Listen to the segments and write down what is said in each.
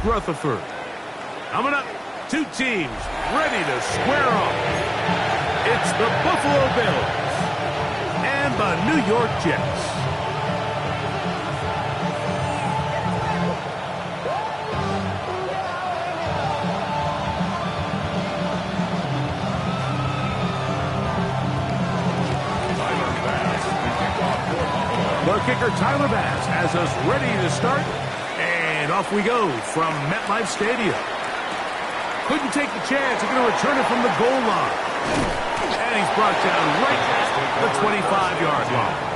Rutherford. Coming up, two teams ready to square off. It's the Buffalo Bills and the New York Jets. The kicker, Tyler Bass, has us ready to start. And off we go from MetLife Stadium. Couldn't take the chance. He's going to return it from the goal line. And he's brought down right at the 25-yard line.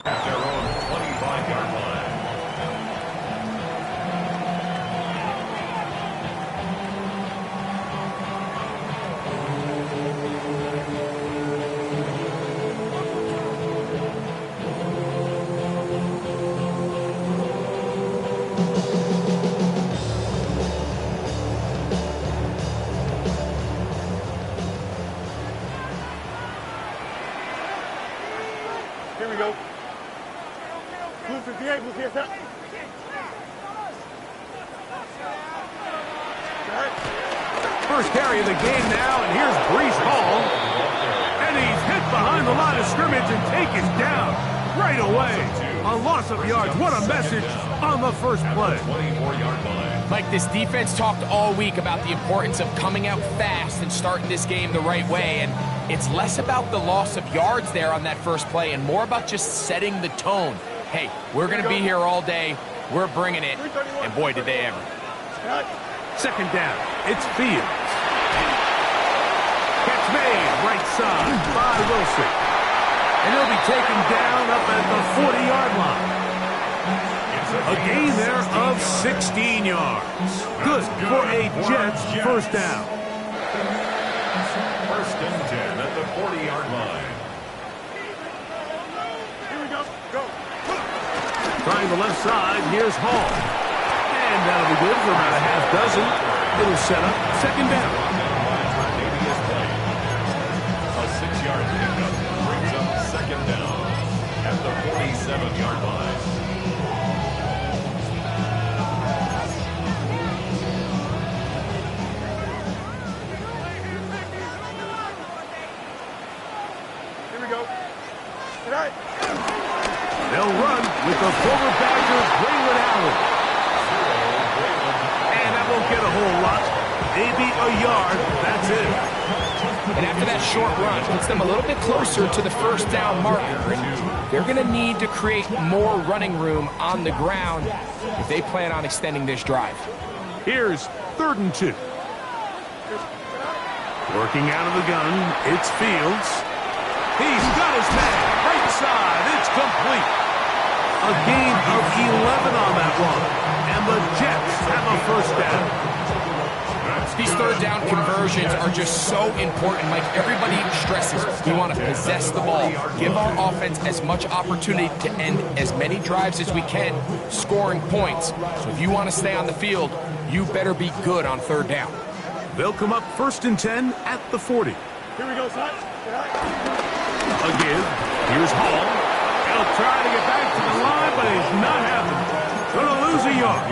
At their own 25-yard line. Here we go. Blue 58, Blue 58. First carry of the game now, and here's Breece Hall. And he's hit behind the line of scrimmage and taken down right away. A loss of yards. What a message on the first play. 24-yard line. Mike, this defense talked all week about the importance of coming out fast and starting this game the right way, and it's less about the loss of yards there on that first play and more about just setting the tone. Hey, we're going to be here all day. We're bringing it, and boy, did they ever. Second down, it's Fields. Catch made, right side by Wilson. And he'll be taken down up at the 40-yard line. A gain there of 16 yards. Good for a Jets first down. First and 10 at the 40-yard line. Here we go. Go. Trying the left side, here's Hall. And that'll be good for about a half dozen. Little setup, second down. A 6-yard pickup brings up second down at the 47-yard line. Here we go. Good night. They'll run with the former Badger, Braylon Allen. And that won't get a whole lot. Maybe a yard, that's it. And after that short run, puts them a little bit closer to the first down marker. And they're going to need to create more running room on the ground if they plan on extending this drive. Here's 3rd and 2. Working out of the gun, it's Fields. He's got his man, right side, it's complete. A gain of 11 on that one. And the Jets have a first down. These third down conversions are just so important. Like everybody stresses, we want to possess the ball, give our offense as much opportunity to end as many drives as we can, scoring points. So if you want to stay on the field, you better be good on third down. They'll come up 1st and 10 at the 40. Here we go, son. A give. Here's Hall. He'll try to get back to the line, but he's not happening. Going to lose a yard.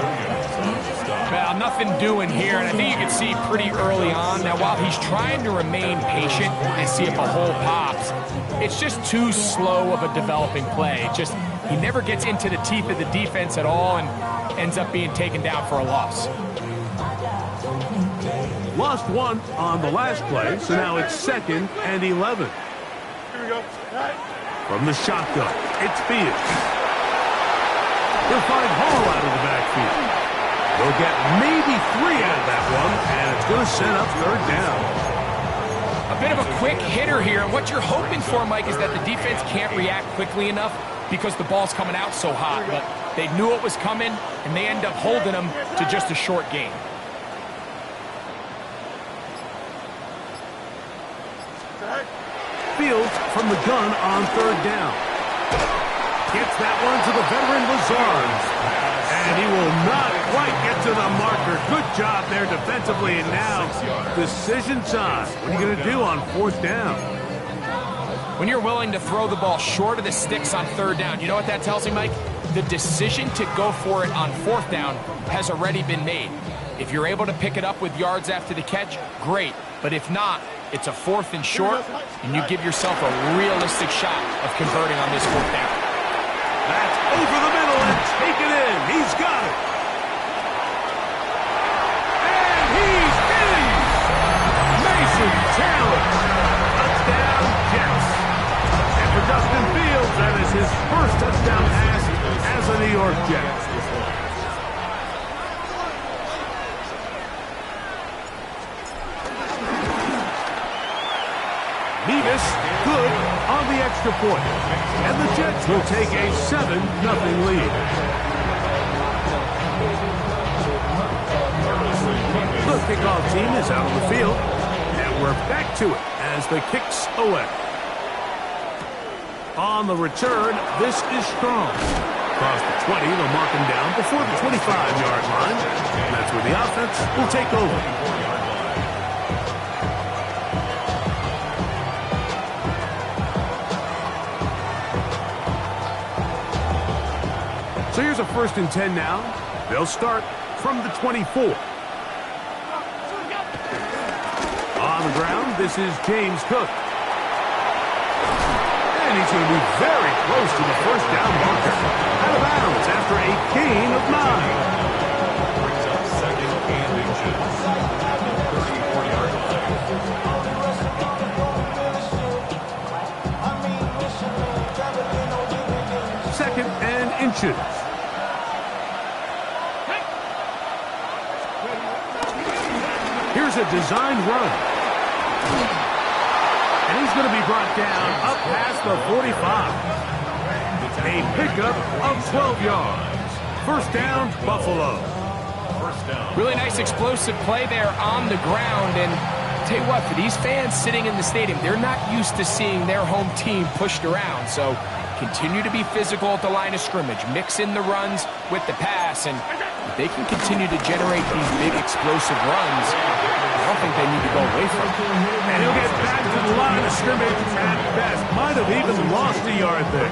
Well, nothing doing here, and I think you can see pretty early on. Now, while he's trying to remain patient and see if a hole pops, it's just too slow of a developing play. He never gets into the teeth of the defense at all and ends up being taken down for a loss. Lost one on the last play, so now it's 2nd and 11. Here we go. From the shotgun, it's Fields. He'll find Hall out of the backfield. They'll get maybe 3 out of that one, and it's going to set up 3rd down. A bit of a quick hitter here. What you're hoping for, Mike, is that the defense can't react quickly enough because the ball's coming out so hot. But they knew it was coming, and they end up holding them to just a short gain. Fields from the gun on 3rd down. Gets that one to the veteran Lazard. And he will not quite get to the marker. Good job there defensively. And now, decision time. What are you going to do on 4th down? When you're willing to throw the ball short of the sticks on 3rd down, you know what that tells me, Mike? The decision to go for it on 4th down has already been made. If you're able to pick it up with yards after the catch, great. But if not, it's a 4th and short, and you give yourself a realistic shot of converting on this 4th down. That's over the middle and taken in. He's got it. And he's in. Mason Taylor. Touchdown, Jets. And for Justin Fields, that is his first touchdown pass as a New York Jet. Nevis, good on the extra point. And the Jets will take a 7-0 lead. The kickoff team is out on the field. And we're back to it as the kick's away. On the return, this is Strong. Across the 20, they'll mark him down before the 25-yard line. And that's where the offense will take over. So here's a 1st and 10 now. They'll start from the 24. On the ground, this is James Cook. And And he's going to be very close to the first down marker. Out of bounds after a gain of 9. Brings up second and inches at the 34-yard line. Second and inches. Here's a designed run. And he's going to be brought down up past the 45. A pickup of 12 yards. First down, Buffalo. First down. Really nice explosive play there on the ground. And tell you what, for these fans sitting in the stadium, they're not used to seeing their home team pushed around. So continue to be physical at the line of scrimmage. Mix in the runs with the pass. And if they can continue to generate these big explosive runs, I don't think they need to go away from it. And he'll get back to the line of scrimmage at best. Might have even lost a yard there.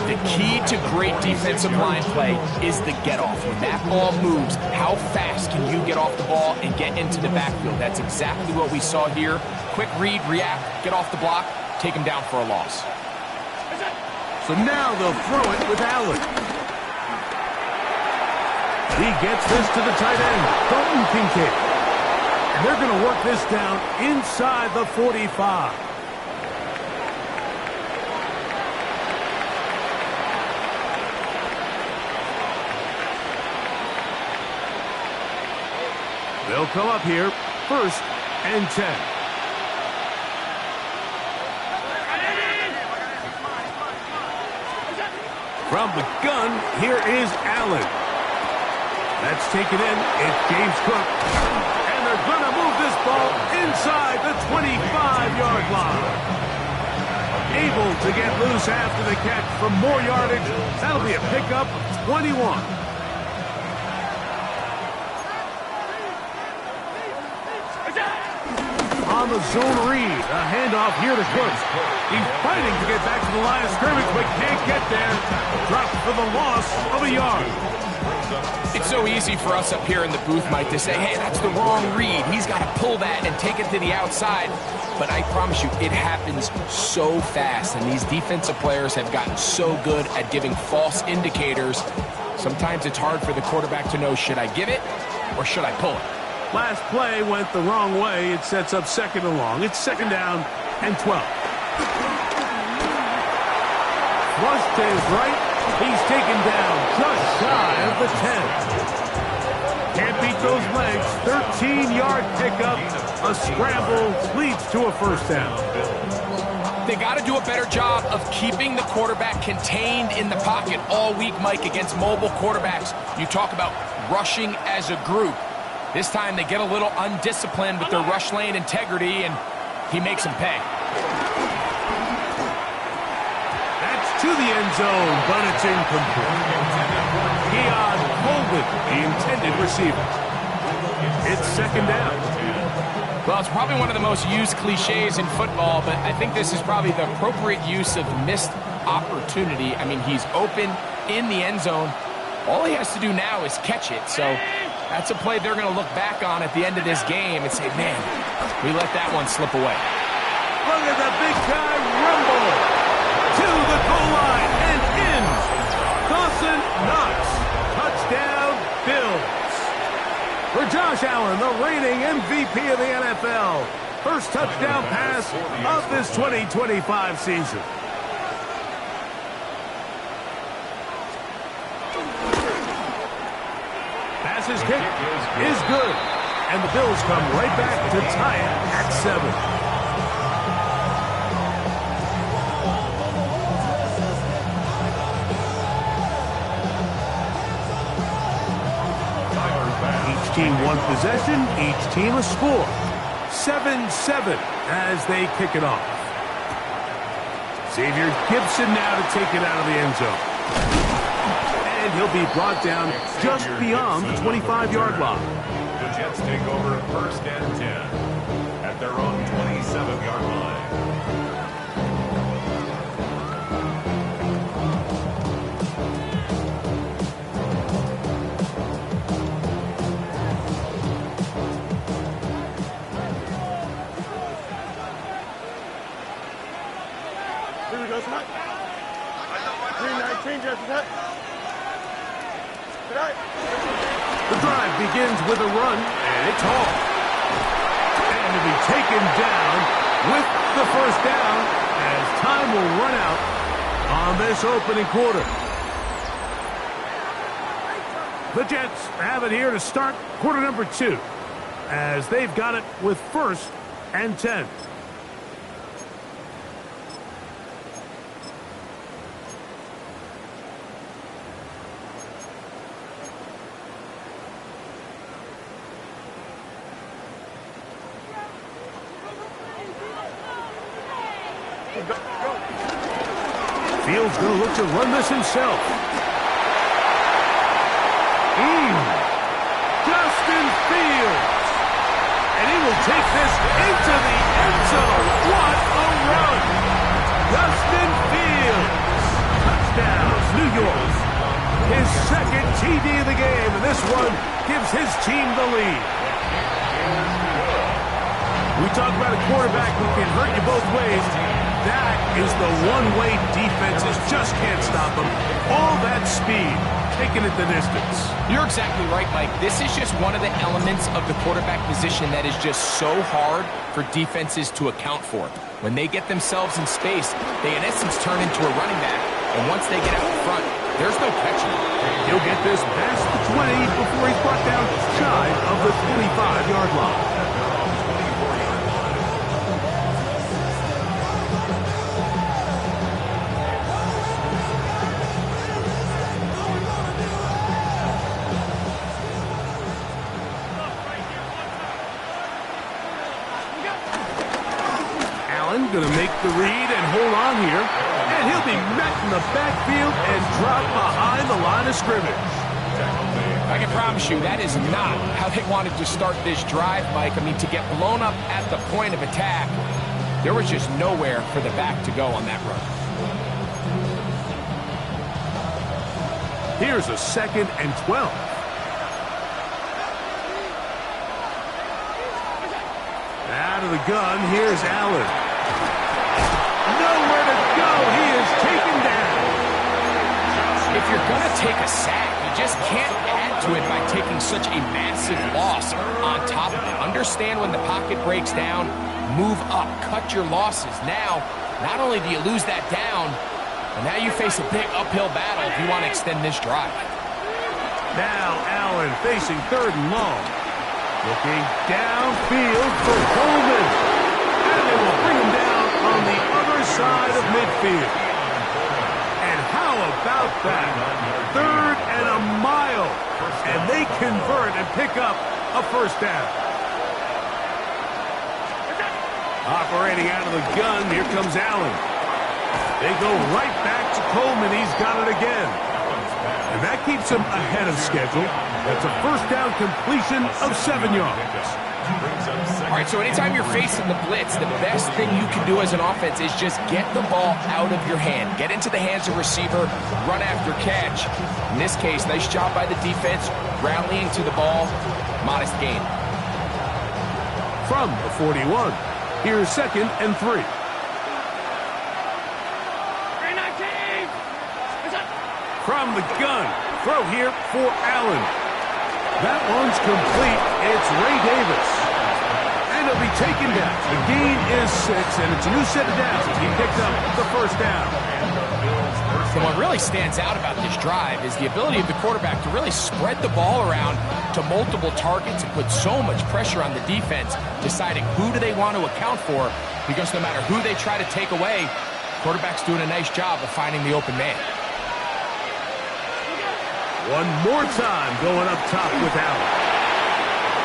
The key to great defensive line play is the get-off. When that ball moves, how fast can you get off the ball and get into the backfield? That's exactly what we saw here. Quick read, react, get off the block, take him down for a loss. So now they'll throw it with Allen. He gets this to the tight end, Dalton Kincaid. And they're going to work this down inside the 45. They'll come up here, first and 10. From the gun, here is Allen. That's taken in. It's James Cook. And they're going to move this ball inside the 25-yard line. Able to get loose after the catch for more yardage. That'll be a pickup of 21. On the zone read, a handoff here to Cook. He's fighting to get back to the line of scrimmage, but can't get there. Dropped for the loss of a yard. It's so easy for us up here in the booth, Mike, to say, hey, that's the wrong read. He's got to pull that and take it to the outside. But I promise you, it happens so fast, and these defensive players have gotten so good at giving false indicators. Sometimes it's hard for the quarterback to know, should I give it or should I pull it? Last play went the wrong way. It sets up second and long. It's second down and 12. Flush to his right. He's taken down just shy of the 10. Can't beat those legs. 13-yard pickup. A scramble leads to a first down. They got to do a better job of keeping the quarterback contained in the pocket all week, Mike, against mobile quarterbacks. You talk about rushing as a group. This time they get a little undisciplined with their rush lane integrity, and he makes them pay. That's to the end zone, but it's incomplete. Keon Holden, the intended receiver. It's second down. Well, it's probably one of the most used cliches in football, but I think this is probably the appropriate use of missed opportunity. I mean, he's open in the end zone. All he has to do now is catch it, so that's a play they're going to look back on at the end of this game and say, man, we let that one slip away. Look at the big guy rumble to the goal line and in. Dawson Knox. Touchdown, Bills. For Josh Allen, the reigning MVP of the NFL. First touchdown pass of this 2025 season. His kick is good, and the Bills come right back to tie it at 7. Each team one possession, each team a score. 7-7 as they kick it off. Xavier Gibson now to take it out of the end zone. And he'll be brought down just beyond the 25-yard line. The Jets take over first and 10 at their own 27-yard line. Here we go, Scott. Green 9, change after that. The drive begins with a run, and it's hauled. And to be taken down with the first down as time will run out on this opening quarter. The Jets have it here to start quarter number 2 as they've got it with 1st and 10. Fields going to look to run this himself. Justin Fields. And he will take this into the end zone. What a run. Justin Fields. Touchdown, New York. His second TD of the game, and this one gives his team the lead. We talk about a quarterback who can hurt you both ways. That is the one way defenses just can't stop him. All that speed, taking it the distance. You're exactly right, Mike. This is just one of the elements of the quarterback position that is just so hard for defenses to account for. When they get themselves in space, they in essence turn into a running back. And once they get out in front, there's no catching him. He'll get this past the 20 before he's brought down shy of the 25-yard line. Going to make the read and hold on here. And he'll be met in the backfield and dropped behind the line of scrimmage. I can promise you that is not how they wanted to start this drive, Mike. I mean, to get blown up at the point of attack, there was just nowhere for the back to go on that run. Here's a 2nd and 12. Out of the gun, here's Allen. Nowhere to go. He is taken down. If you're going to take a sack, you just can't add to it by taking such a massive loss on top of it. Understand when the pocket breaks down, move up, cut your losses. Now, not only do you lose that down, but now you face a big uphill battle if you want to extend this drive. Now Allen facing 3rd and long. Looking downfield for Coleman. And they will bring him down on the other side of midfield. And how about that? 3rd and a mile. And they convert and pick up a first down. Operating out of the gun, here comes Allen. They go right back to Coleman. He's got it again. And that keeps him ahead of schedule. That's a first down completion of 7 yards. All right, so anytime you're facing the blitz, the best thing you can do as an offense is just get the ball out of your hand. Get into the hands of receiver, run after catch. In this case, nice job by the defense, rallying to the ball. Modest gain. From the 41, here's 2nd and 3. From the gun, throw here for Allen. That one's complete. It's Ray Davis. And he'll be taken down. The gain is 6, and it's a new set of downs. He picked up the first down. And what really stands out about this drive is the ability of the quarterback to really spread the ball around to multiple targets and put so much pressure on the defense, deciding who do they want to account for, because no matter who they try to take away, quarterback's doing a nice job of finding the open man. One more time going up top with Allen.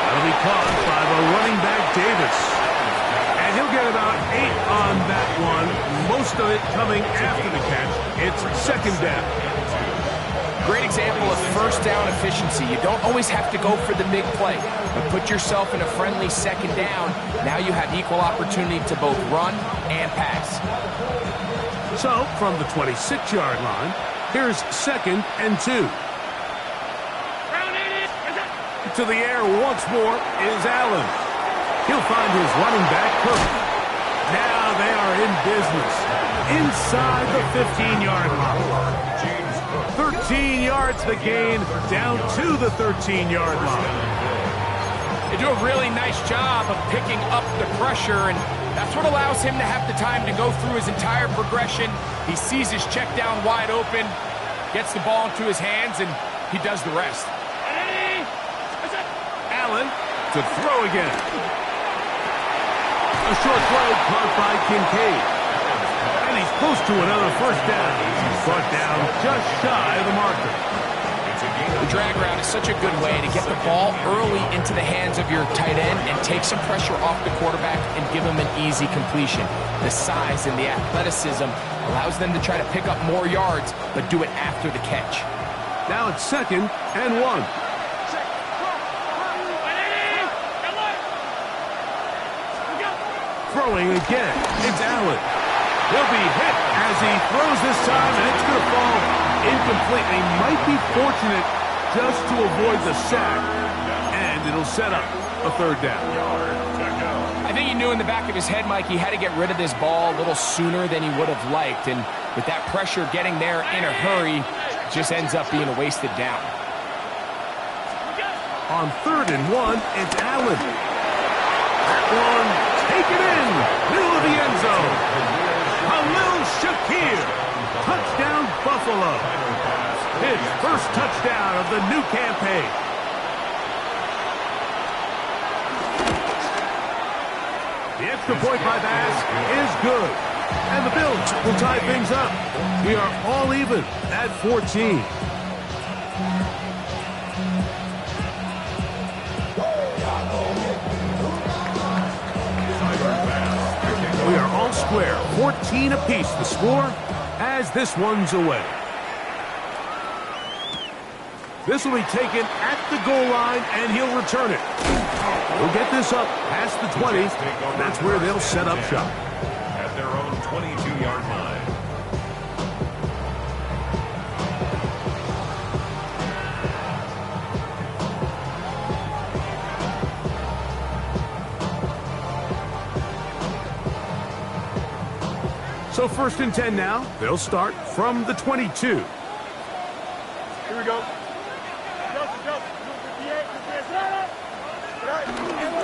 That'll be caught by the running back Davis. And he'll get about 8 on that one. Most of it coming after the catch. It's 2nd down. Great example of first down efficiency. You don't always have to go for the big play, but put yourself in a friendly 2nd down. Now you have equal opportunity to both run and pass. So from the 26-yard line, here's 2nd and 2. To the air once more is Allen. He'll find his running back, Kirk. Now they are are in business inside the 15-yard line. 13 yards the gain, down to the 13-yard line. They do a really nice job of picking up the pressure, and that's what allows him to have the time to go through his entire progression. He sees his check down wide open, gets the ball into his hands, and he does the rest. Allen to throw again. A short throw caught by Kincaid. And he's close to another first down. He's brought down just shy of the marker. The drag route is such a good way to get the ball early into the hands of your tight end and take some pressure off the quarterback and give him an easy completion. The size and the athleticism allows them to try to pick up more yards, but do it after the catch. Now it's 2nd and 1. Throwing again. It's Allen. He'll be hit as he throws this time, and it's going to fall incomplete. They might be fortunate just to avoid the sack, and it'll set up a 3rd down. I think he knew in the back of his head, Mike, he had to get rid of this ball a little sooner than he would have liked, and with that pressure getting there in a hurry, it just ends up being a wasted down. On 3rd and 1, it's Allen. That one, take it in, middle of the end zone. Khalil Shakir, touchdown Buffalo. His first touchdown of the new campaign. The extra point by Bass is good. And the Bills will tie things up. We are all even at 14. We are all square, 14 apiece the score as this one's away. This will be taken at the goal line, and he'll return it. He'll get this up past the 20. That's where they'll set up shop. At their own 22-yard line. So 1st and 10 now. They'll start from the 22. Here we go.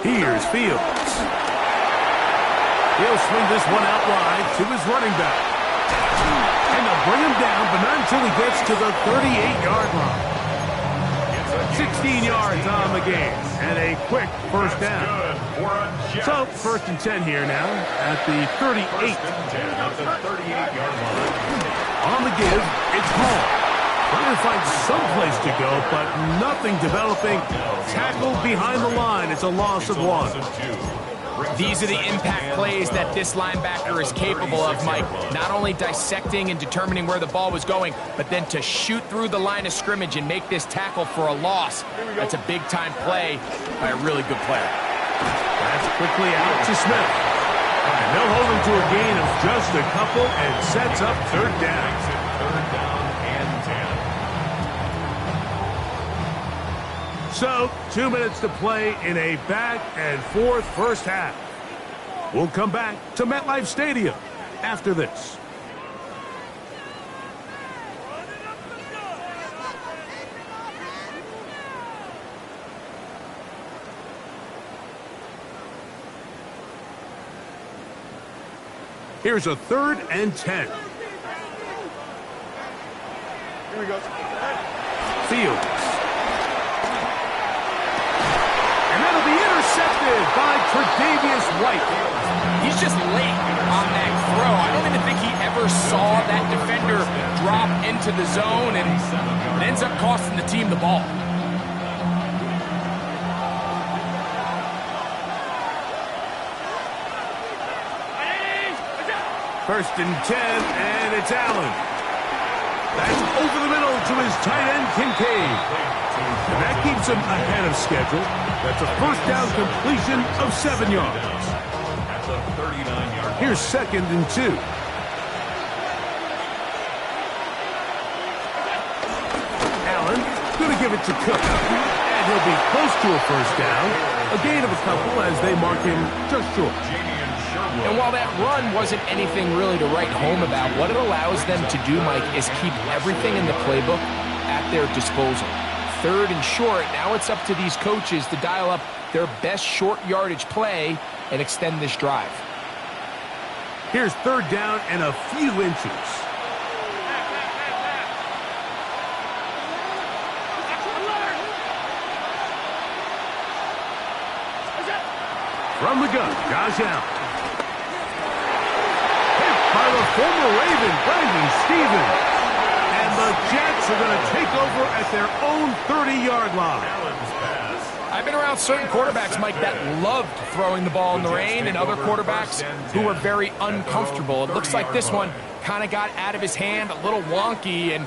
Here's Fields. He'll swing this one out wide to his running back. And they'll bring him down, but not until he gets to the 38-yard line. 16 yards on the game, and a quick first down. So, 1st and 10 here now at the 38. On the give, it's Hall. Trying to find some place to go, but nothing developing. Tackled behind the line. It's a loss of 1. These are the impact plays that this linebacker is capable of, Mike. Not only dissecting and determining where the ball was going, but then to shoot through the line of scrimmage and make this tackle for a loss. That's a big-time play by a really good player. That's quickly out to Smith. And they'll hold him to a gain of just a couple and sets up 3rd down. 3rd down and 10. So, 2 minutes to play in a back-and-forth first half. We'll come back to MetLife Stadium after this. Here's a 3rd and 10. Here we go. Fields. And that'll be intercepted by Tre'Davious White. He's just late on that throw. I don't even think he ever saw that defender drop into the zone, and it ends up costing the team the ball. First and 10, and it's Allen. That's over the middle to his tight end, Kincaid. And that keeps him ahead of schedule. That's a first down completion of 7 yards. At the 39-yard line. Here's 2nd and 2. Allen going to give it to Cook. And he'll be close to a first down. A gain of a couple as they mark him just short. And while that run wasn't anything really to write home about, what it allows them to do, Mike, is keep everything in the playbook at their disposal. Third and short, now it's up to these coaches to dial up their best short yardage play and extend this drive. Here's third down and a few inches. From the gun, Josh Allen. Hit by the former Raven, Brandon Stevens. And the Jets are going to take over at their own 30-yard line. I've been around certain quarterbacks, Mike, that loved throwing the ball in the rain, and other quarterbacks who were very uncomfortable. It looks like this one kind of got out of his hand, a little wonky, and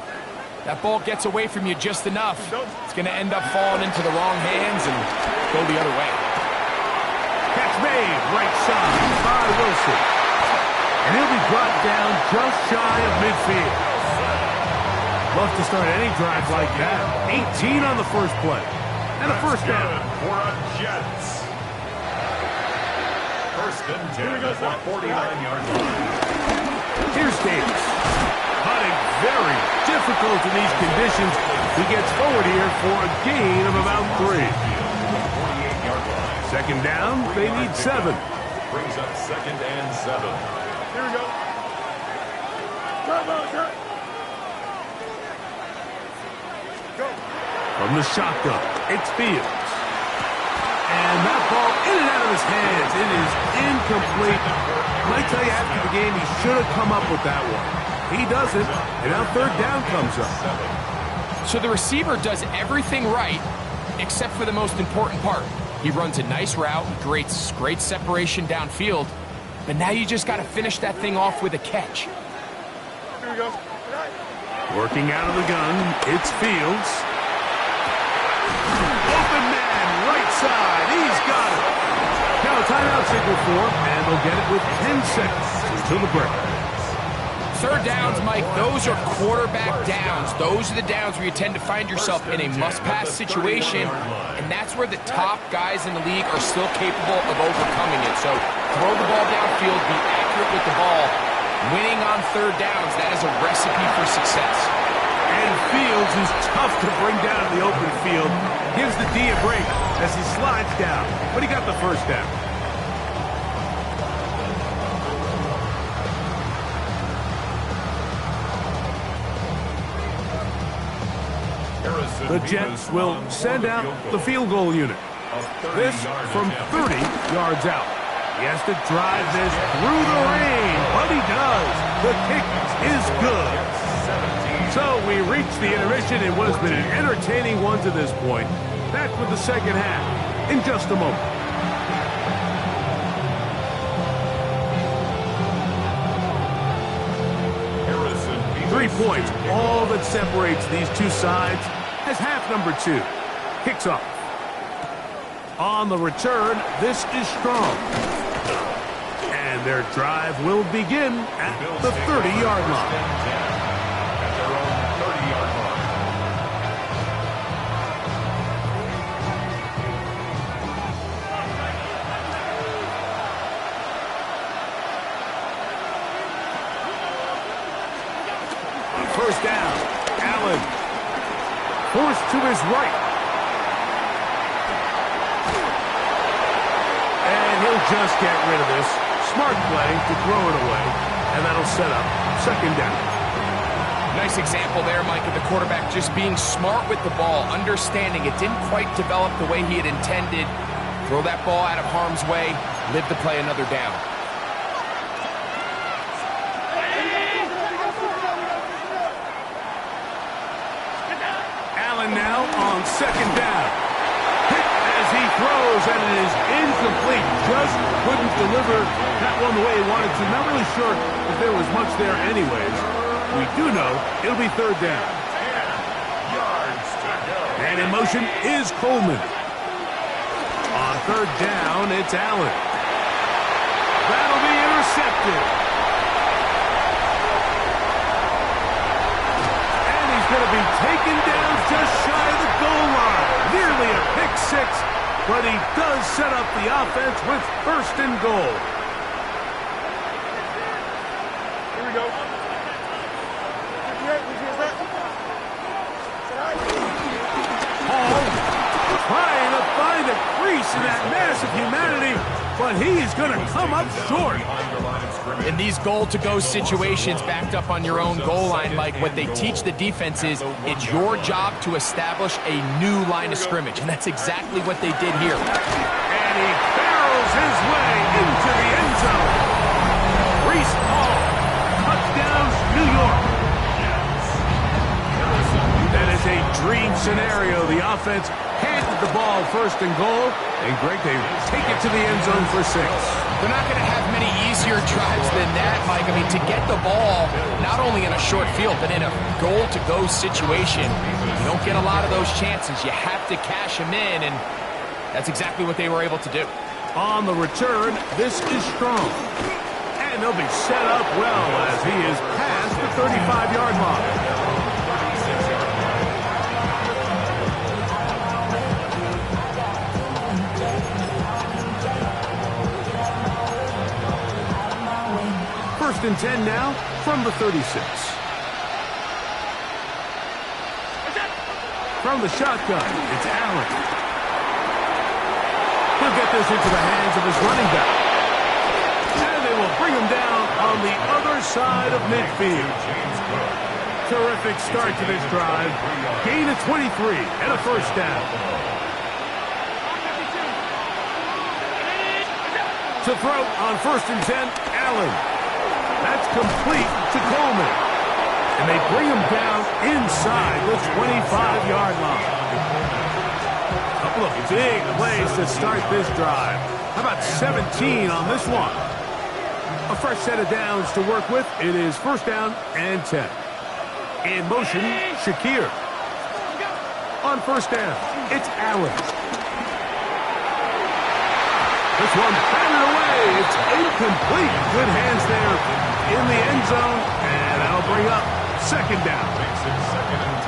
that ball gets away from you just enough. It's going to end up falling into the wrong hands and go the other way. Catch made, right side by Wilson. And he'll be brought down just shy of midfield. Love to start any drive like that. 18 on the first play. And a first down. For a Jets. First and 10 at the 49-yard line. Here's Davis. Putting very difficult in these conditions. He gets forward here for a gain of about 3. 48-yard line. Second down, they need 7. Brings up second and 7. Here we go. Go. From the shotgun, it's Fields. And that ball in and out of his hands. It is incomplete. I tell you, after the game, he should have come up with that one. He doesn't, and now third down comes up. So the receiver does everything right, except for the most important part. He runs a nice route, great separation downfield, but now you just got to finish that thing off with a catch. Here we go. Working out of the gun, it's Fields. Open man, right side. He's got it. Now a timeout signal for him, and they'll get it with 10 seconds until the break. Third downs, Mike, those are quarterback downs. Those are the downs where you tend to find yourself in a must-pass situation, and that's where the top guys in the league are still capable of overcoming it. So throw the ball downfield, be accurate with the ball. Winning on third downs, that is a recipe for success. And Fields, who's tough to bring down in the open field, gives the D a break as he slides down. But he got the first down. The Jets will send out the field goal unit. This from 30 yards out. He has to drive this through the rain, but he does. The kick is good. So we reach the intermission. It was been an entertaining one to this point. Back with the second half in just a moment. Harrison. 3 points, all that separates these two sides as half number 2 kicks off. On the return, this is strong. And their drive will begin at the 30-yard line. At their own 30-yard line. On first down, Allen forced to his right. And he'll just get rid of this. Smart play to throw it away, and that'll set up second down. Nice example there, Mike, of the quarterback just being smart with the ball, understanding it didn't quite develop the way he had intended. Throw that ball out of harm's way, live to play another down. Allen now on second down. Hit as he throws, and it is incomplete. Just couldn't deliver that one the way he wanted to. Not really sure if there was much there anyways. We do know it'll be third down. 10 yards to go. And in motion is Coleman. On third down, it's Allen. That'll be intercepted. And he's going to be taken down just shy of the goal line. Nearly a pick six, but he does set up the offense with first and goal. we go. 58, here's that. Hall trying to find a crease in that mass of humanity, but he's going to come up short. In these goal-to-go situations backed up on your own goal line, Mike, what they teach the defense is it's your job to establish a new line of scrimmage, and that's exactly what they did here. And he barrels his way into the end zone. Breece Hall, touchdown, New York. That is a dream scenario. The offense handed the ball first and goal, and Greg, they take it to the end zone for 6. They're not going to have many easier drives than that, Mike. I mean, to get the ball not only in a short field, but in a goal-to-go situation, you don't get a lot of those chances. You have to cash them in, and that's exactly what they were able to do. On the return, this is strong. And they'll be set up well as he is past the 35-yard line. First and 10 now from the 36. From the shotgun, it's Allen. He'll get this into the hands of his running back. And they will bring him down on the other side of midfield. Terrific start to this drive. Gain of 23 and a first down. To throw on first and 10, Allen. That's complete to Coleman. And they bring him down inside the 25-yard line. A couple of big plays to start this drive. How about 17 on this one? A fresh set of downs to work with. It is first down and 10. In motion, Shakir. On first down, it's Allen. This one batted away. It's incomplete. Good hands there in the end zone, and that'll bring up second down.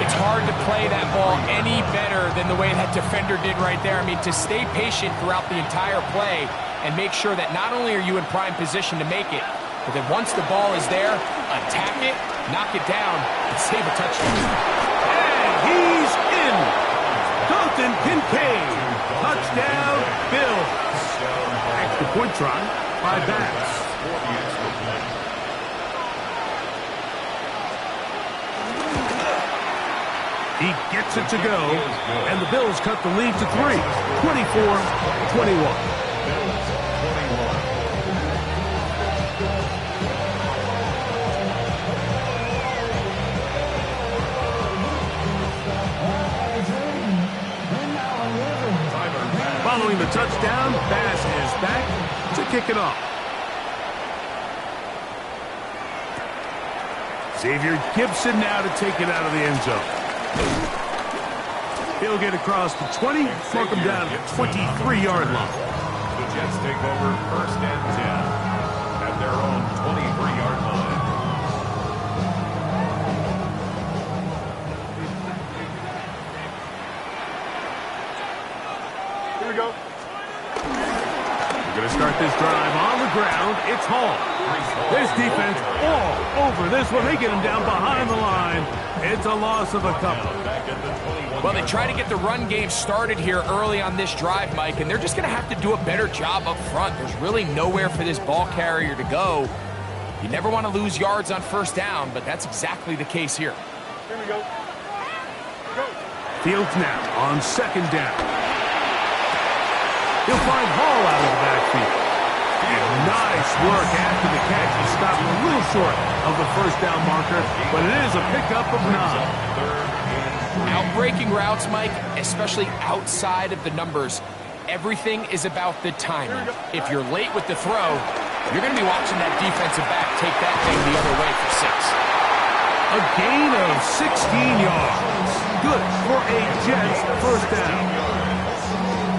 It's hard to play that ball any better than the way that defender did right there. I mean, to stay patient throughout the entire play and make sure that not only are you in prime position to make it, but that once the ball is there, attack it, knock it down, and save a touchdown. And he's in. Dalton Kincaid. Touchdown, Bills. Extra point try by Bass. He gets it to go, and the Bills cut the lead to 3, 24-21. Following the touchdown, Bass is back to kick it off. Xavier Gibson now to take it out of the end zone. He'll get across the 20, mark him down at the 23-yard line. The Jets take over first and 10 at their own 23-yard line. Here we go. We're going to start this drive on the ground. It's Hall. This defense all over this one. They get him down behind the line. It's a loss of a couple. Well, they try to get the run game started here early on this drive, Mike, and they're just going to have to do a better job up front. There's really nowhere for this ball carrier to go. You never want to lose yards on first down, but that's exactly the case here. Here we go. Go. Fields now on second down. He'll find Hall out of the backfield. And nice work after the catch. He stopped a little short of the first down marker, but it is a pickup of 9. Outbreaking routes, Mike, especially outside of the numbers, everything is about the timing. If you're late with the throw, you're going to be watching that defensive back take that thing the other way for 6. A gain of 16 yards. Good for a Jets first down.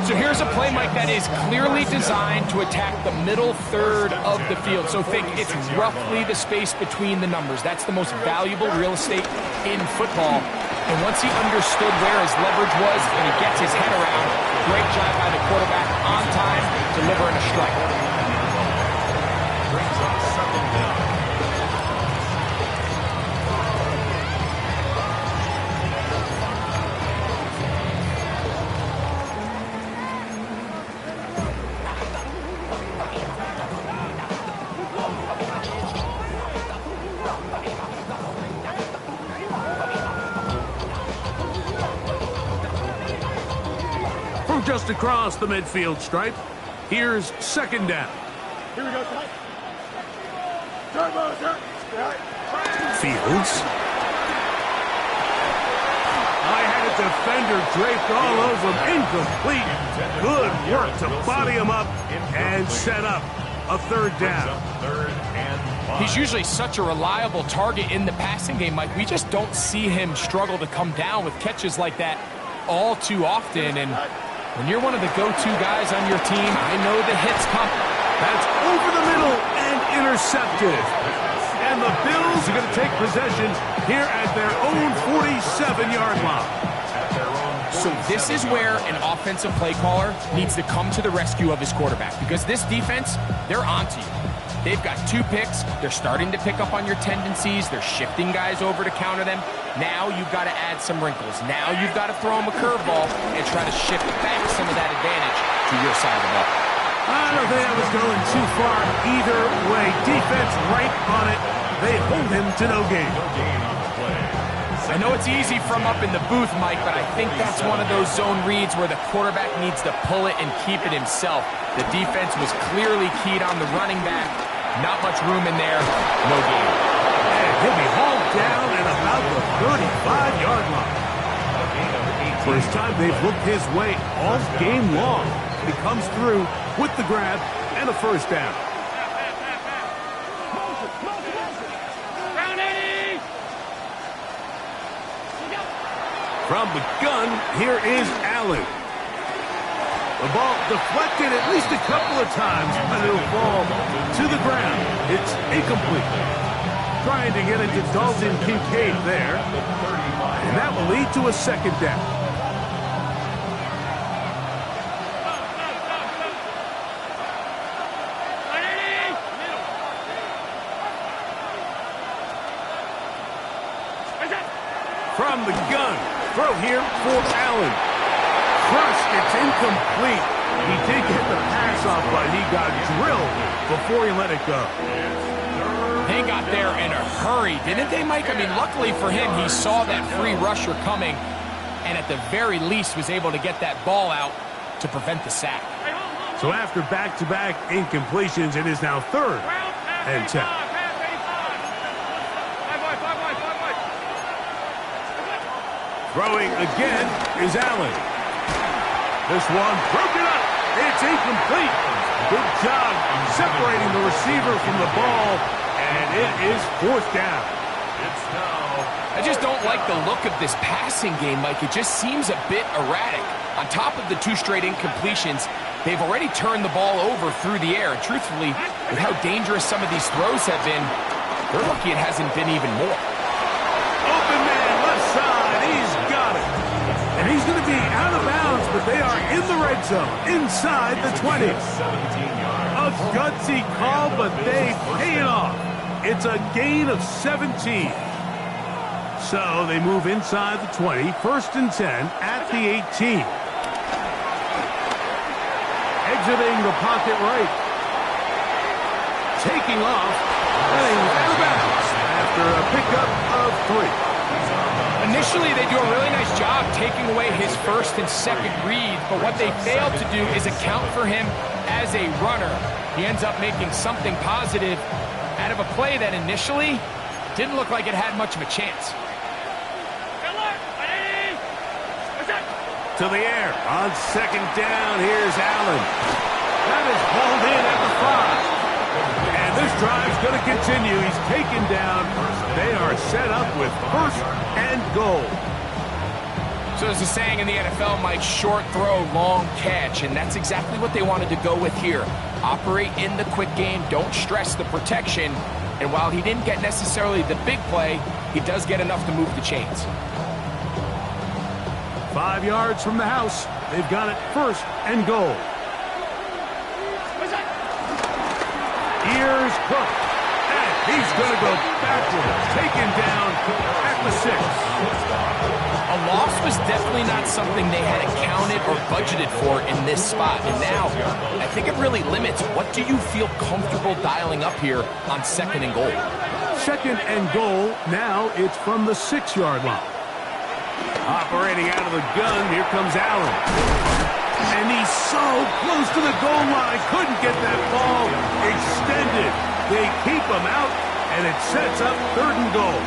So here's a play, Mike, that is clearly designed to attack the middle third of the field. So think it's roughly the space between the numbers. That's the most valuable real estate in football. And once he understood where his leverage was and he gets his head around, great job by the quarterback on time, delivering a strike. just across the midfield stripe. Here's second down. Here we go, Ty. Turbo, sir. Fields. I had a defender draped all over him. Incomplete. Good work to body him up and set up a third down. Third and 5. He's usually such a reliable target in the passing game, Mike. We just don't see him struggle to come down with catches like that all too often. And when you're one of the go-to guys on your team, I know the hits come. That's over the middle and intercepted. And the Bills are going to take possession here at their own 47-yard line. So this is where an offensive play caller needs to come to the rescue of his quarterback, because this defense, they're onto you. They've got 2 picks. They're starting to pick up on your tendencies. They're shifting guys over to counter them. Now you've got to add some wrinkles. Now you've got to throw them a curveball and try to shift back some of that advantage to your side of the ball. I don't think I was going too far either way. Defense right on it. They hold him to no gain. I know it's easy from up in the booth, Mike, but I think that's one of those zone reads where the quarterback needs to pull it and keep it himself. The defense was clearly keyed on the running back. Not much room in there. No gain. And he'll be hauled down at about the 35-yard line. First time they've looked his way all game long. He comes through with the grab and a first down. From the gun, here is Allen. The ball deflected at least a couple of times, but it'll fall to the ground. It's incomplete. Trying to get it to Dalton Kincaid there. And that will lead to a second down. From the gun. Throw here for Allen. Crushed. It's incomplete. He did get the pass off, but he got drilled before he let it go. They got there in a hurry, didn't they, Mike? I mean, luckily for him, he saw that free rusher coming and at the very least was able to get that ball out to prevent the sack. So after back-to-back incompletions, it is now 3rd and 10. Throwing again is Allen. This one broken up. It's incomplete. Good job separating the receiver from the ball, and it is 4th down. I just don't like the look of this passing game, Mike. It just seems a bit erratic. On top of the 2 straight incompletions, they've already turned the ball over through the air. And truthfully, with how dangerous some of these throws have been, they're lucky it hasn't been even more. Open man, left side. He's got it. And he's going to be out of bounds, but they are in the red zone, inside the 20. A gutsy call, but they pay it off. It's a gain of 17. So they move inside the 20, 1st and 10 at the 18. Exiting the pocket right. Taking off, and out of bounds after a pickup of 3. Initially, they do a really nice job taking away his 1st and 2nd read, but what they fail to do is account for him as a runner. He ends up making something positive out of a play that initially didn't look like it had much of a chance. To the air on 2nd down. Here's Allen. That is hauled in at the 5. And this drive's going to continue. He's taken down. They are set up with 1st and goal. So there's a saying in the NFL, Mike, short throw, long catch, and that's exactly what they wanted to go with here. Operate in the quick game, don't stress the protection, and while he didn't get necessarily the big play, he does get enough to move the chains. 5 yards from the house. They've got it 1st and goal. Here's Cook. And he's going to go backwards. Taken down at the 6. A loss was definitely not something they had accounted or budgeted for in this spot. And now, I think it really limits what do you feel comfortable dialing up here on 2nd and goal. 2nd and goal. Now it's from the 6-yard line. Operating out of the gun, here comes Allen. And he's so close to the goal line. Couldn't get that ball extended. They keep him out, and it sets up 3rd and goal.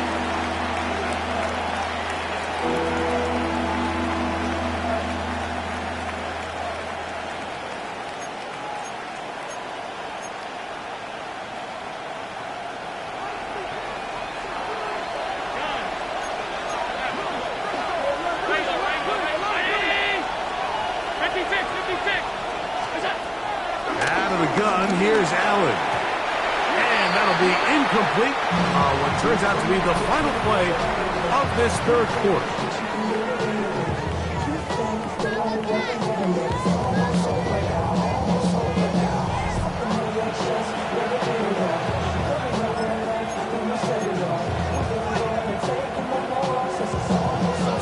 Out of the gun, here's Allen. And that'll be incomplete. What turns out to be the final play of this 3rd quarter.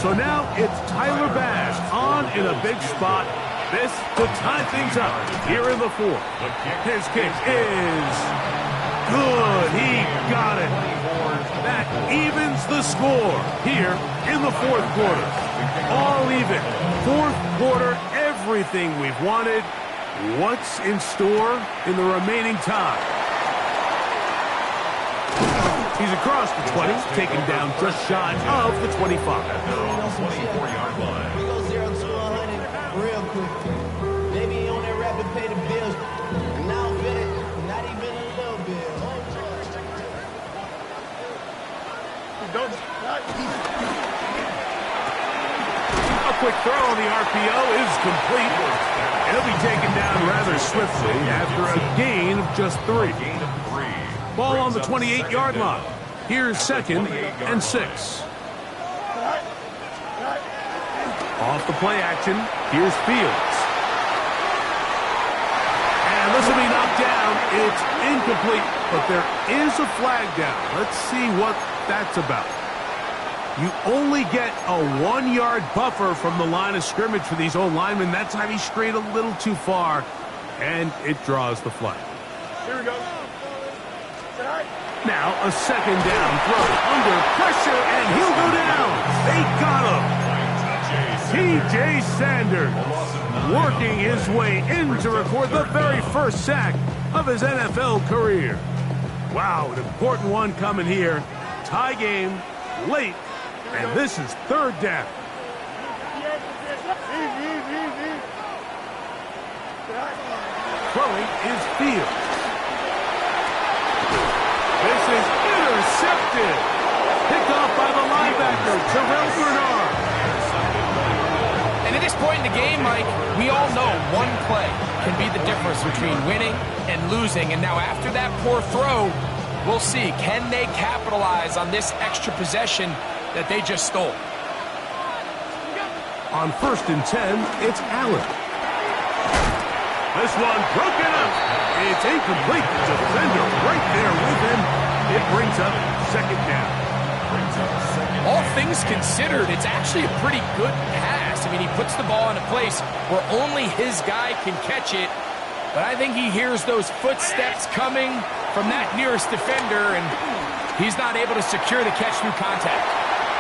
So now it's Tyler Bass on in a big spot. This to tie things up here in the 4th. His kick is good. He got it. That evens the score here in the 4th quarter. All even. 4th quarter, everything we've wanted. What's in store in the remaining time? He's across the 20, taken down just shy of the 25. 24-yard line. We go 0 to 100 real quick. Maybe on that rap to pay the bills. Now fit it, not even a little bit. A quick throw on the RPO is complete. He'll be taken down rather swiftly after a gain of just 3. Ball on the 28-yard line. Here's 2nd and 6. Off the play action, here's Fields. And this will be knocked down. It's incomplete, but there is a flag down. Let's see what that's about. You only get a 1-yard buffer from the line of scrimmage for these old linemen. That time he strayed a little too far, and it draws the flag. Here we go. Now a 2nd down throw under pressure, and he'll go down. They got him. T.J. Sanders working his way in to record the very first sack of his NFL career. Wow, an important one coming here. Tie game, late, and this is 3rd down. Throwing is Fields. This is intercepted. Picked off by the linebacker, Terrell Bernard. And at this point in the game, Mike, we all know one play can be the difference between winning and losing. And now after that poor throw, we'll see. Can they capitalize on this extra possession that they just stole? On 1st and 10, it's Allen. This one broken up. It's incomplete. Defender right there with him. It brings up 2nd down. All things considered, it's actually a pretty good pass. I mean, he puts the ball in a place where only his guy can catch it. But I think he hears those footsteps coming from that nearest defender, and he's not able to secure the catch through contact.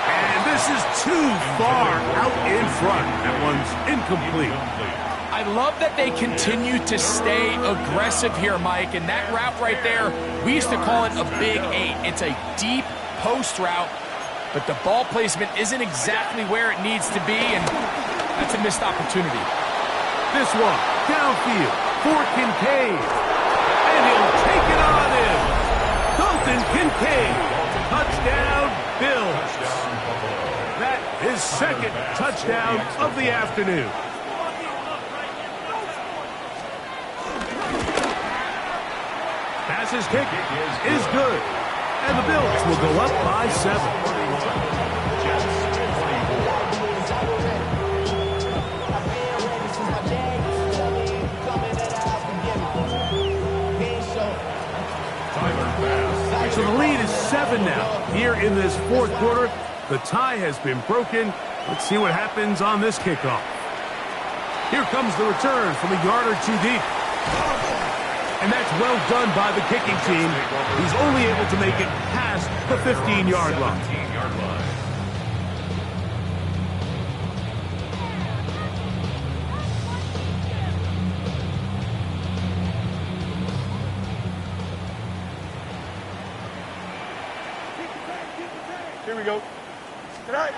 And this is too far out in front. That one's incomplete. I love that they continue to stay aggressive here, Mike, and that route right there, we used to call it a big 8. It's a deep post route, but the ball placement isn't exactly where it needs to be, and that's a missed opportunity. This one, downfield, for Kincaid. And he'll take it on in. Dalton Kincaid, touchdown, Bills. That is 2nd touchdown of the afternoon. His kick is good, and the Bills will go up by 7. So the lead is 7 now. Here in this 4th quarter, the tie has been broken. Let's see what happens on this kickoff. Here comes the return from a yard or 2 deep. And that's well done by the kicking team. He's only able to make it past the 15-yard line. Here we go. Tonight.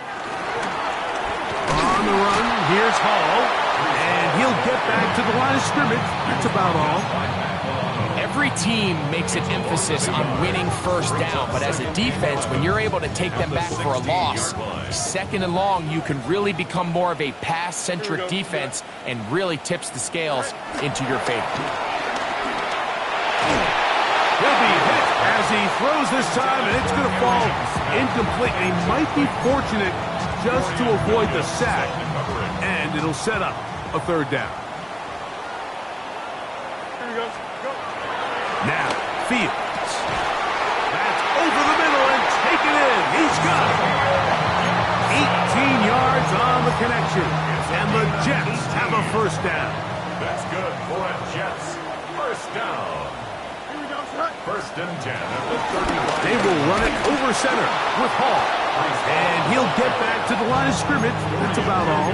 On the run, here's Hall. And he'll get back to the line of scrimmage. That's about all. Every team makes an emphasis on winning first down, but as a defense, when you're able to take them back for a loss, second and long, you can really become more of a pass-centric defense and really tips the scales into your favor. He'll be hit as he throws this time, and it's going to fall incomplete. And he might be fortunate just to avoid the sack, and it'll set up a third down. Here we go. Go. Now, Fields. That's over the middle and taken in. He's got it. 18 yards on the connection, and the Jets have a first down. That's good for a Jets. First down. Here we go. Tonight. First and 10 at the 31. They will run it over center with Hall. And he'll get back to the line of scrimmage. That's about all.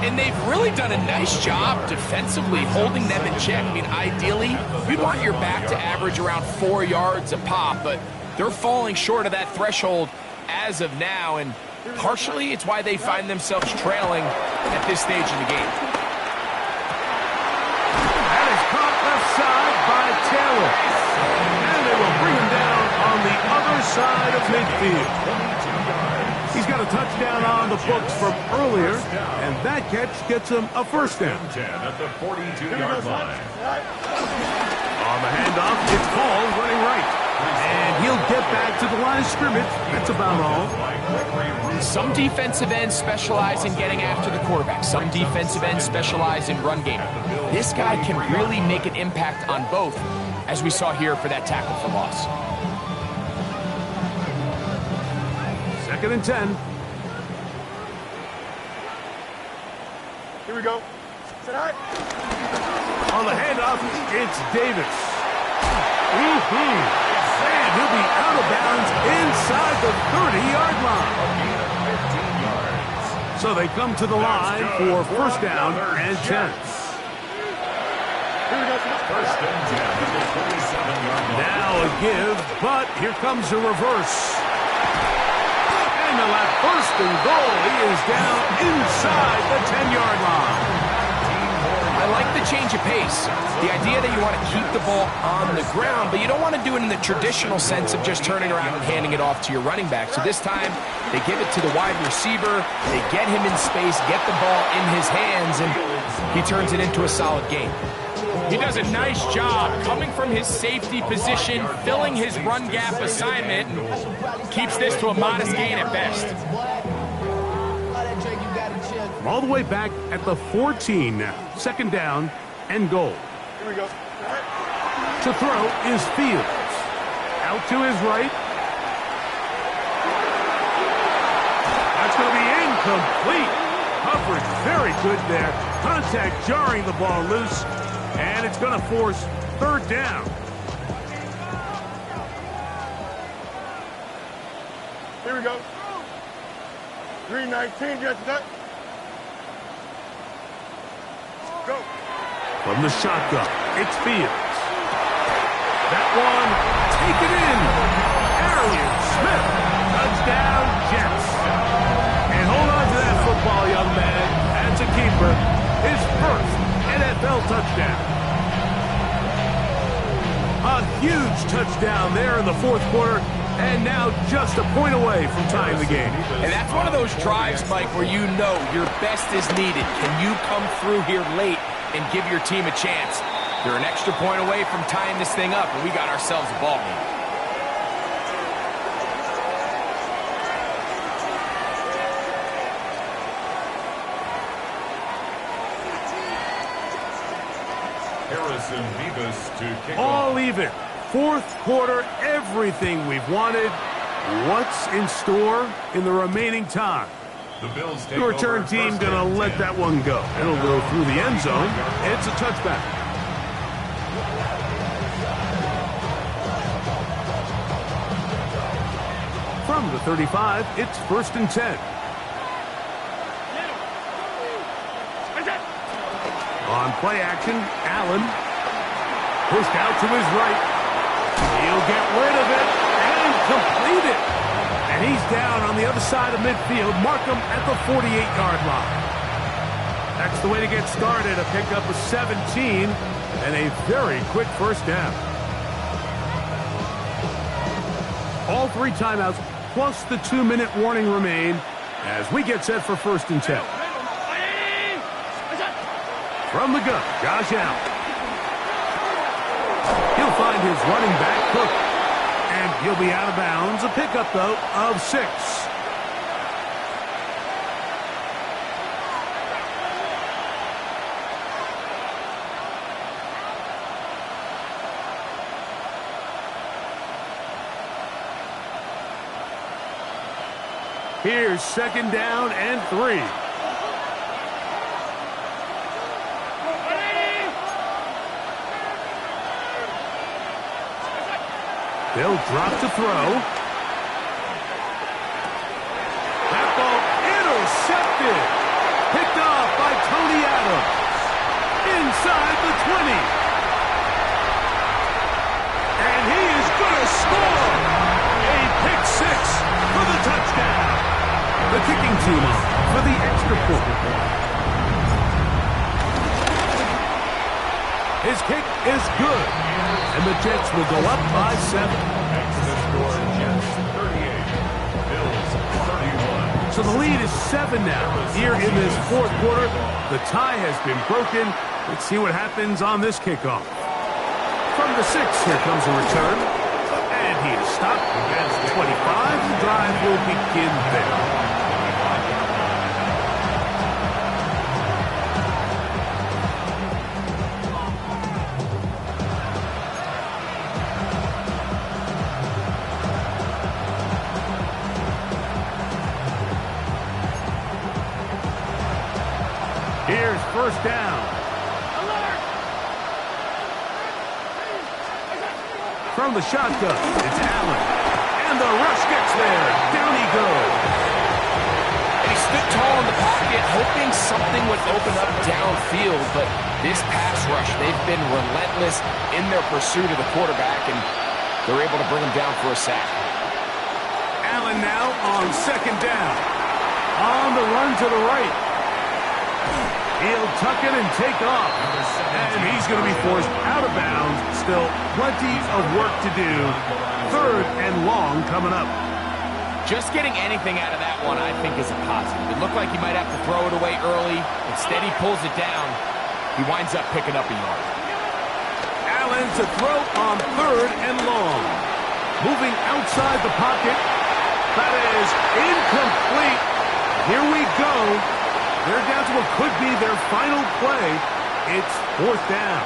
And they've really done a nice job defensively holding them in check. I mean, ideally, you'd want your back to average around 4 yards a pop, but they're falling short of that threshold as of now, and partially it's why they find themselves trailing at this stage in the game. That is caught left side by Taylor. And they will bring him down on the other side of midfield. He's got a touchdown on the books from earlier, and that catch gets him a first down. 10 at the 42-yard line. On the handoff, it's Hall running right. And he'll get back to the line of scrimmage. That's about all. Some defensive ends specialize in getting after the quarterback. Some defensive ends specialize in run game. This guy can really make an impact on both, as we saw here for that tackle for loss. Second and 10. Here we go. Tonight. On the handoff, it's Davis. And he'll be out of bounds inside the 30-yard line. So they come to the line for first down and 10. Here we go. First and 10 at the 47-yard line. Now a give, but here comes a reverse. And they'll have first and goal. He is down inside the 10-yard line. I like the change of pace. The idea that you want to keep the ball on the ground, but you don't want to do it in the traditional sense of just turning around and handing it off to your running back. So this time, they give it to the wide receiver, they get him in space, get the ball in his hands, and he turns it into a solid gain. He does a nice job coming from his safety position, filling his run gap assignment, and keeps this to a modest gain at best. All the way back at the 14 now. Second down and goal. Here we go. To throw is Fields. Out to his right. That's going to be incomplete. Coverage very good there. Contact jarring the ball loose. And it's going to force third down. Here we go. 3:19, Jets. Go. From the shotgun, it's Fields. That one taken in. Arian Smith. Touchdown, Jets. And hold on to that football, young man. That's a keeper. His first NFL touchdown. A huge touchdown there in the fourth quarter. And now just a point away from tying the game. And that's one of those drives, Mike, where you know your best is needed. Can you come through here late and give your team a chance? You're an extra point away from tying this thing up, and we got ourselves a ball game. Harrison Vivas to kick off. All even. Fourth quarter, everything we've wanted. What's in store in the remaining time? The Bills take The return over team first going to and let 10. that one go. It'll go through the end zone. It's a touchback. From the 35, it's first and 10. On play action, Allen. Pushed out to his right. He'll get rid of it and complete it. And he's down on the other side of midfield. Mark them at the 48-yard line. That's the way to get started. A pickup of 17 and a very quick first down. All 3 timeouts plus the 2-minute warning remain as we get set for 1st and 10. From the gun, Josh Allen. He'll find his running back, Cook. And he'll be out of bounds. A pickup, though, of 6. Here's 2nd down and 3. They'll drop to throw. That ball intercepted. Picked off by Tony Adams. Inside the 20. And he is going to score. A pick 6 for the touchdown. The kicking team on for the extra point. His kick is good. And the Jets will go up by 7. Extra score, Jets 38, Bills 31. So the lead is 7 now. Here in this 4th quarter, the tie has been broken. Let's see what happens on this kickoff. From the 6, here comes a return. And he is stopped at the 25. The drive will begin there. Here's 1st down. From the shotgun, it's Allen. And the rush gets there. Down he goes. And he stood tall in the pocket, hoping something would open up downfield. But this pass rush, they've been relentless in their pursuit of the quarterback, and they're able to bring him down for a sack. Allen now on 2nd down. On the run to the right. He'll tuck it and take off. And he's going to be forced out of bounds. Still plenty of work to do. 3rd and long coming up. Just getting anything out of that one, I think, is a positive. It looked like he might have to throw it away early. Instead, he pulls it down. He winds up picking up a yard. Allen to throw on 3rd and long. Moving outside the pocket. That is incomplete. Here we go. They're down to what could be their final play. It's 4th down.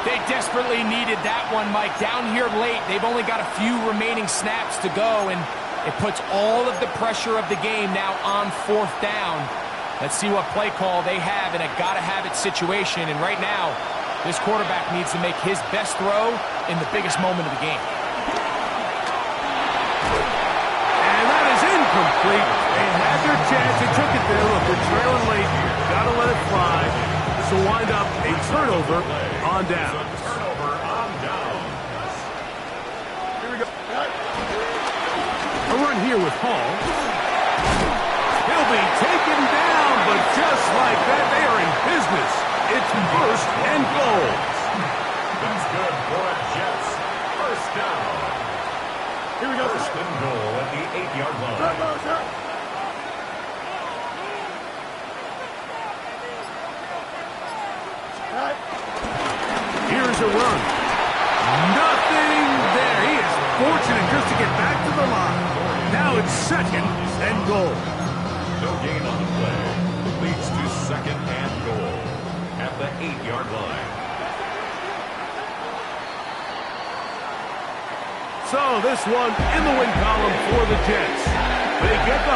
They desperately needed that one, Mike. Down here late, they've only got a few remaining snaps to go, and it puts all of the pressure of the game now on 4th down. Let's see what play call they have in a gotta-have-it situation. And right now, this quarterback needs to make his best throw in the biggest moment of the game. And that is incomplete. They had their chance. They took it there. Look, they're trailing late. Gotta let it fly. This will wind up a turnover on down. Turnover on downs. Here we go. A run here with Hall. He'll be taken down, but just like that, they are in business. It's 1st and goal. That's good for the Jets. 1st down. Here we go. 1st and goal at the 8-yard line. Here's a run. Nothing there. He is fortunate just to get back to the line. Now it's 2nd and goal. No gain on the play. Leads to 2nd and goal at the 8-yard line. So this one in the win column for the Jets. They get the